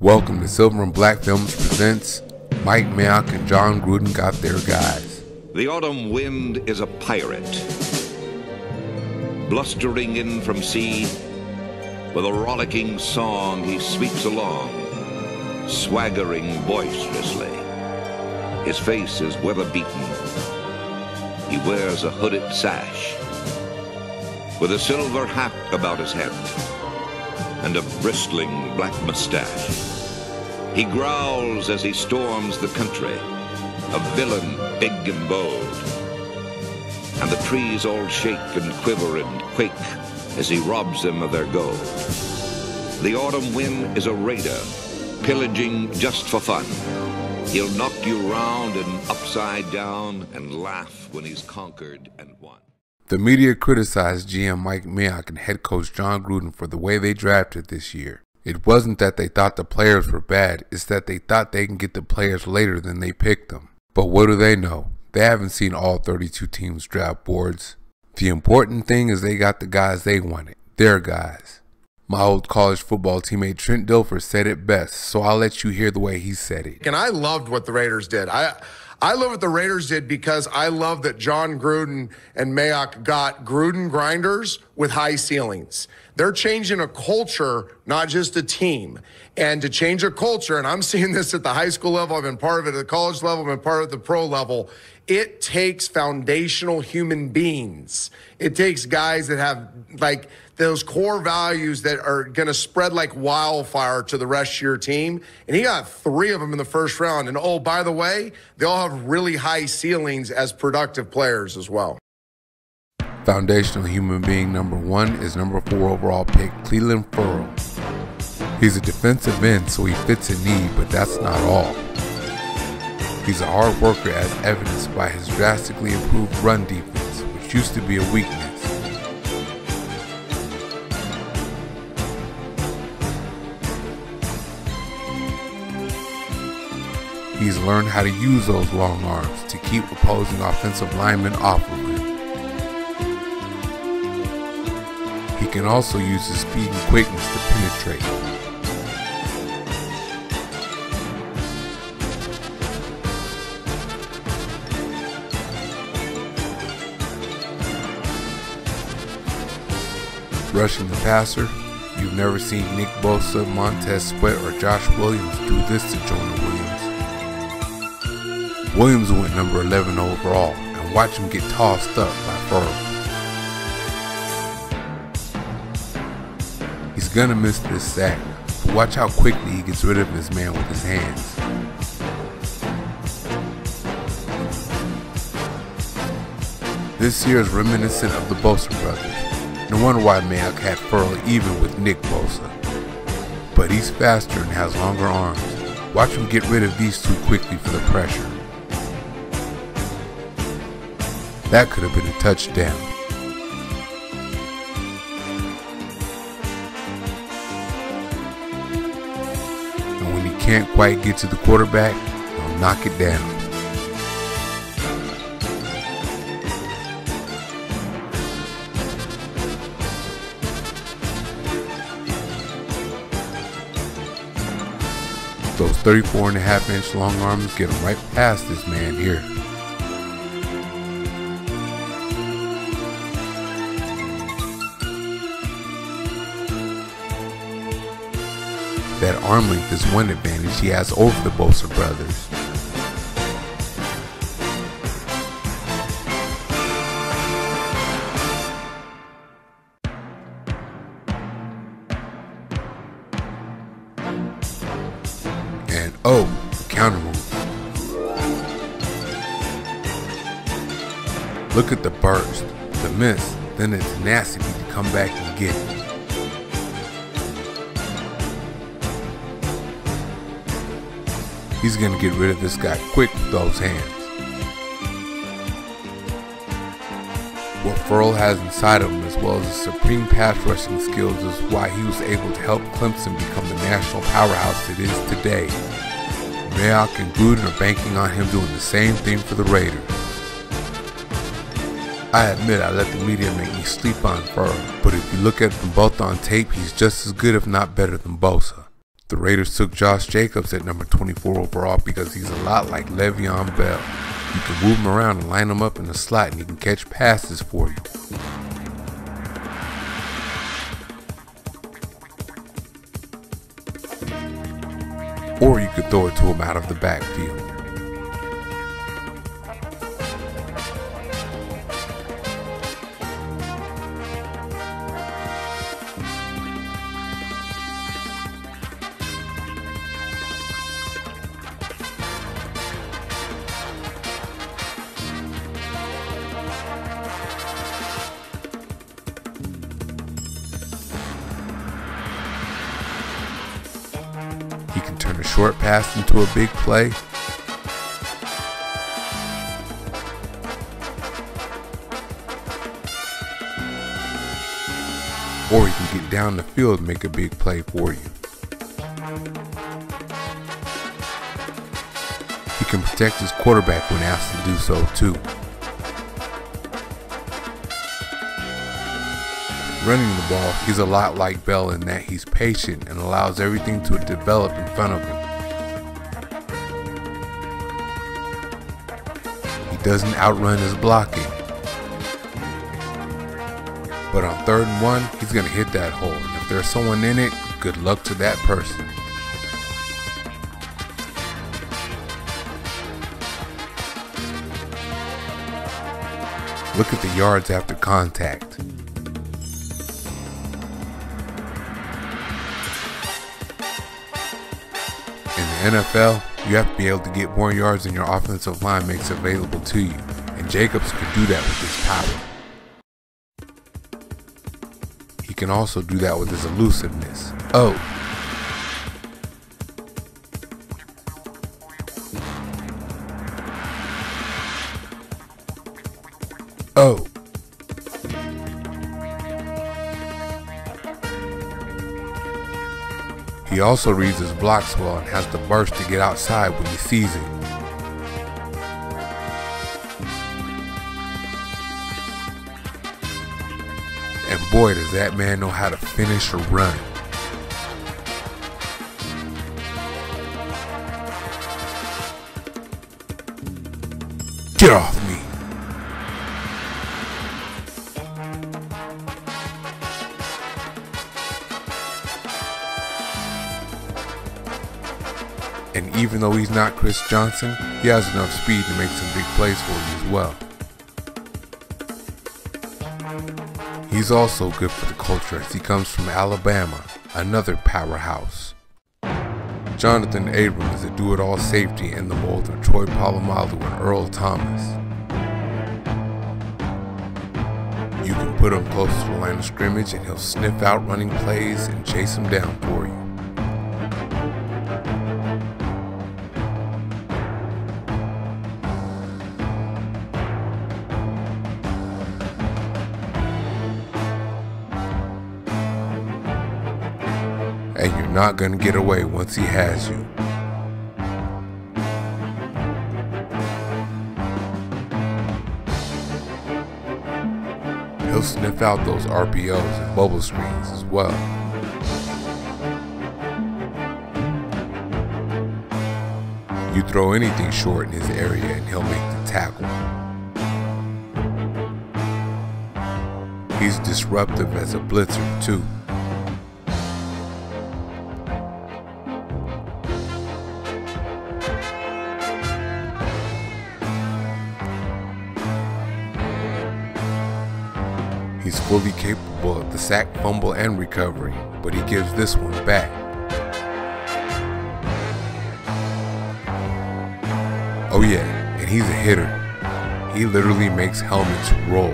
Welcome to Silver and Black Films presents Mike, Mayock, and Jon Gruden got their guys. The autumn wind is a pirate, blustering in from sea. With a rollicking song he sweeps along, swaggering boisterously. His face is weather-beaten. He wears a hooded sash, with a silver hat about his head, and a bristling black mustache. He growls as he storms the country, a villain big and bold. And the trees all shake and quiver and quake as he robs them of their gold. The autumn wind is a raider, pillaging just for fun. He'll knock you round and upside down and laugh when he's conquered and won. The media criticized GM Mike Mayock and head coach Jon Gruden for the way they drafted this year. It wasn't that they thought the players were bad, it's that they thought they can get the players later than they picked them. But what do they know? They haven't seen all 32 teams' draft boards. The important thing is they got the guys they wanted, their guys. My old college football teammate Trent Dilfer said it best, so I'll let you hear the way he said it. And I loved what the Raiders did. I love what the Raiders did because I love that Jon Gruden and Mayock got Gruden grinders with high ceilings. They're changing a culture, not just a team. And to change a culture, and I'm seeing this at the high school level, I've been part of it at the college level, I've been part of it at the pro level, it takes foundational human beings. It takes guys that have like those core values that are going to spread like wildfire to the rest of your team. And he got 3 of them in the first round. And oh, by the way, they all have really high ceilings as productive players as well. Foundational human being number 1 is number 4 overall pick, Clelin Ferrell. He's a defensive end, so he fits a need, but that's not all. He's a hard worker as evidenced by his drastically improved run defense, which used to be a weakness. He's learned how to use those long arms to keep opposing offensive linemen off of him. He can also use his speed and quickness to penetrate. Rushing the passer, you've never seen Nick Bosa, Montez Sweat, or Josh Williams do this to Jonah Williams. Williams went number 11 overall, and watch him get tossed up by Ferrell. He's gonna miss this sack, but watch how quickly he gets rid of his man with his hands. This here is reminiscent of the Bosa brothers. No wonder why Mayock had Ferrell even with Nick Bosa. But he's faster and has longer arms. Watch him get rid of these two quickly for the pressure. That could have been a touchdown. And when he can't quite get to the quarterback, he'll knock it down. Those 34.5-inch long arms get him right past this man here. That arm length is one advantage he has over the Bosa brothers. And oh, counter move. Look at the burst, the miss, then the tenacity to come back and get it. He's going to get rid of this guy quick with those hands. What Ferrell has inside of him, as well as his supreme pass rushing skills, is why he was able to help Clemson become the national powerhouse it is today. Mayock and Gruden are banking on him doing the same thing for the Raiders. I admit I let the media make me sleep on Ferrell, but if you look at them both on tape, he's just as good if not better than Bosa. The Raiders took Josh Jacobs at number 24 overall because he's a lot like Le'Veon Bell. You can move him around and line him up in the slot and he can catch passes for you. Or you could throw it to him out of the backfield. He can turn a short pass into a big play. Or he can get down the field and make a big play for you. He can protect his quarterback when asked to do so too. Running the ball, he's a lot like Bell in that he's patient and allows everything to develop in front of him. He doesn't outrun his blocking. But on 3rd and 1, he's going to hit that hole. And if there's someone in it, good luck to that person. Look at the yards after contact. In the NFL, you have to be able to get more yards than your offensive line makes available to you, and Jacobs could do that with his power. He can also do that with his elusiveness. Oh. He also reads his blocks well and has the burst to get outside when he sees it. And boy, does that man know how to finish a run. Get off me. And even though he's not Chris Johnson, he has enough speed to make some big plays for you as well. He's also good for the culture as he comes from Alabama, another powerhouse. Jonathan Abram is a do-it-all safety in the mold of Troy Polamalu and Earl Thomas. You can put him close to the line of scrimmage and he'll sniff out running plays and chase them down for you. And you're not going to get away once he has you. He'll sniff out those RPOs and bubble screens as well. You throw anything short in his area and he'll make the tackle. He's disruptive as a blitzer too. He's fully capable of the sack, fumble, and recovery, but he gives this one back. Oh yeah, and he's a hitter. He literally makes helmets roll.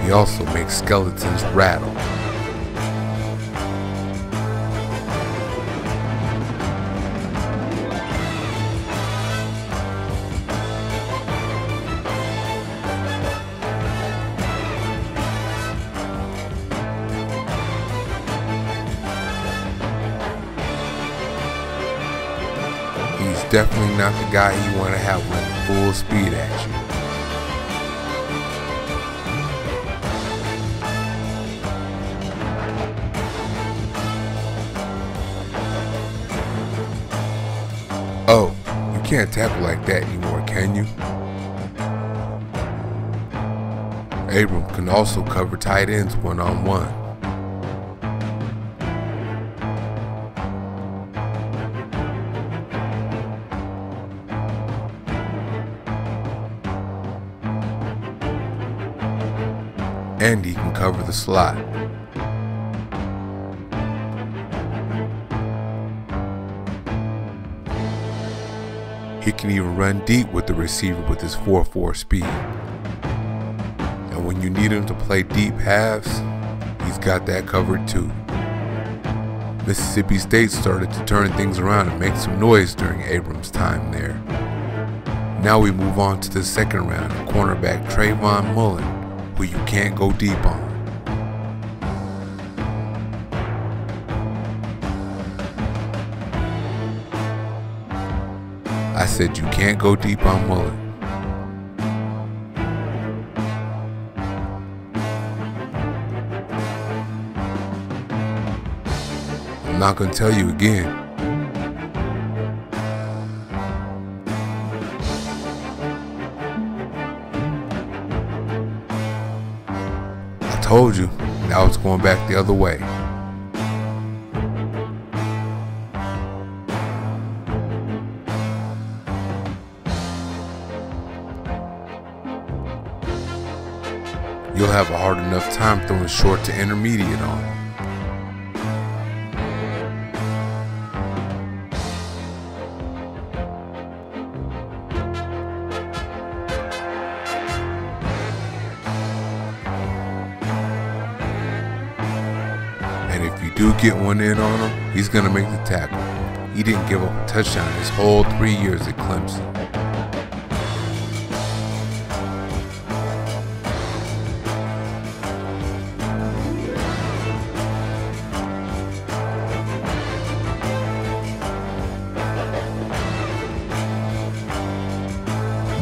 He also makes skeletons rattle. He's definitely not the guy you want to have running full speed at you. Oh, you can't tackle like that anymore, can you? Abram can also cover tight ends one-on-one. And he can cover the slot. He can even run deep with the receiver with his 4.4 speed. And when you need him to play deep halves, he's got that covered too. Mississippi State started to turn things around and make some noise during Abram's time there. Now we move on to the second round of cornerback Trayvon Mullen, who you can't go deep on. I said you can't go deep on Mullen. I'm not going to tell you again. I told you, now it's going back the other way. You'll have a hard enough time throwing short to intermediate on him. And if you do get one in on him, he's going to make the tackle. He didn't give up a touchdown his whole 3 years at Clemson.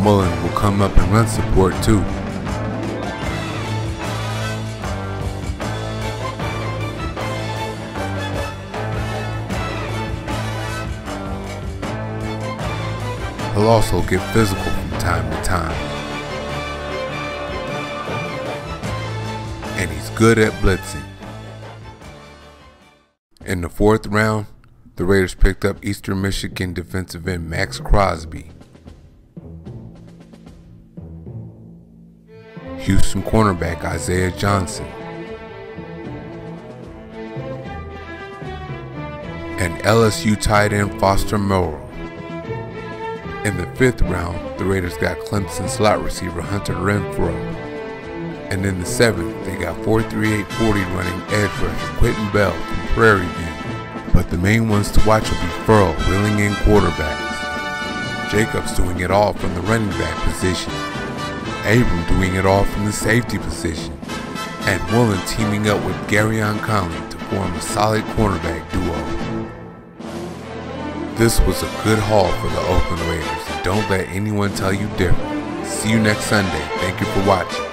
Mullen will come up and run support too. He'll also get physical from time to time. And he's good at blitzing. In the fourth round, the Raiders picked up Eastern Michigan defensive end Max Crosby. Houston cornerback Isaiah Johnson, and LSU tight end Foster Moreau. In the fifth round, the Raiders got Clemson slot receiver Hunter Renfrow, and in the seventh, they got 4.38 40 running edge rusher Quentin Bell from Prairie View. But the main ones to watch will be Furl wheeling in quarterbacks, Jacobs doing it all from the running back position, Abram doing it all from the safety position, and Mullen teaming up with Garyon Conley to form a solid cornerback duo. This was a good haul for the Oakland Raiders, and don't let anyone tell you different. See you next Sunday. Thank you for watching.